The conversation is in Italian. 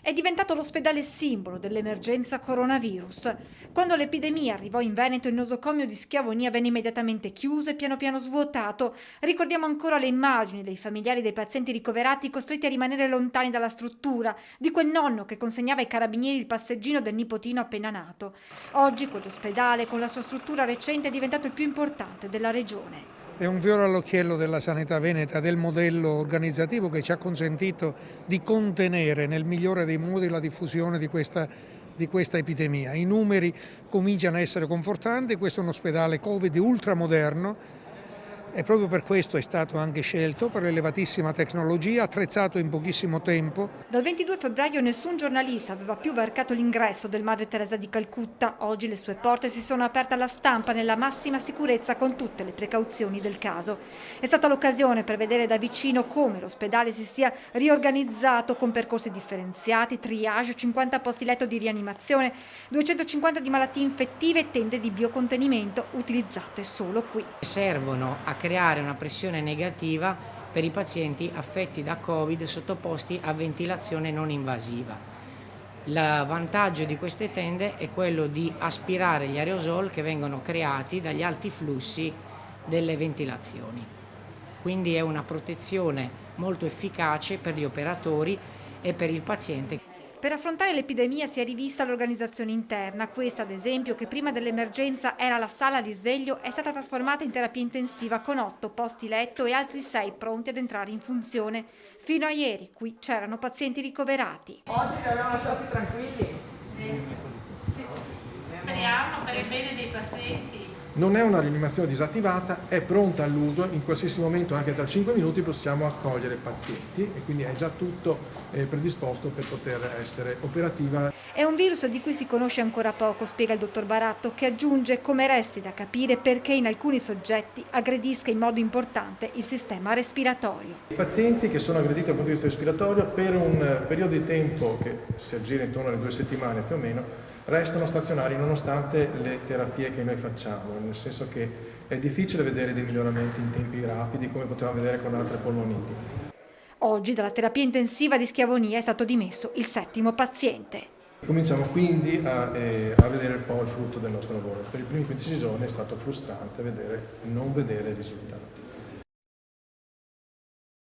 È diventato l'ospedale simbolo dell'emergenza coronavirus. Quando l'epidemia arrivò in Veneto, il nosocomio di Schiavonia venne immediatamente chiuso e piano piano svuotato. Ricordiamo ancora le immagini dei familiari dei pazienti ricoverati costretti a rimanere lontani dalla struttura, di quel nonno che consegnava ai carabinieri il passeggino del nipotino appena nato. Oggi quell'ospedale, con la sua struttura recente, è diventato il più importante della regione. È un fiore all'occhiello della sanità veneta, del modello organizzativo che ci ha consentito di contenere nel migliore dei modi la diffusione di questa epidemia. I numeri cominciano a essere confortanti, questo è un ospedale Covid ultramoderno e proprio per questo è stato anche scelto, per l'elevatissima tecnologia, attrezzato in pochissimo tempo. Dal 22 febbraio nessun giornalista aveva più varcato l'ingresso del Madre Teresa di Calcutta. Oggi le sue porte si sono aperte alla stampa nella massima sicurezza con tutte le precauzioni del caso. È stata l'occasione per vedere da vicino come l'ospedale si sia riorganizzato con percorsi differenziati, triage, 50 posti letto di rianimazione, 250 di malattie infettive e tende di biocontenimento utilizzate solo qui. Servono a creare una pressione negativa per i pazienti affetti da Covid sottoposti a ventilazione non invasiva. Il vantaggio di queste tende è quello di aspirare gli aerosol che vengono creati dagli alti flussi delle ventilazioni. Quindi è una protezione molto efficace per gli operatori e per il paziente. Per affrontare l'epidemia si è rivista l'organizzazione interna. Questa, ad esempio, che prima dell'emergenza era la sala di sveglio, è stata trasformata in terapia intensiva con 8 posti letto e altri 6 pronti ad entrare in funzione. Fino a ieri qui c'erano pazienti ricoverati. Oggi li abbiamo lasciati tranquilli. Speriamo per il bene dei pazienti. Non è una rianimazione disattivata, è pronta all'uso, in qualsiasi momento, anche tra 5 minuti, possiamo accogliere pazienti e quindi è già tutto predisposto per poter essere operativa. È un virus di cui si conosce ancora poco, spiega il dottor Baratto, che aggiunge come resti da capire perché in alcuni soggetti aggredisca in modo importante il sistema respiratorio. I pazienti che sono aggrediti dal punto di vista respiratorio per un periodo di tempo che si aggira intorno alle 2 settimane più o meno, restano stazionari nonostante le terapie che noi facciamo, nel senso che è difficile vedere dei miglioramenti in tempi rapidi come potevamo vedere con altre polmoniti. Oggi dalla terapia intensiva di Schiavonia è stato dimesso il 7° paziente. Cominciamo quindi a vedere un po' il frutto del nostro lavoro. Per i primi 15 giorni è stato frustrante non vedere risultati.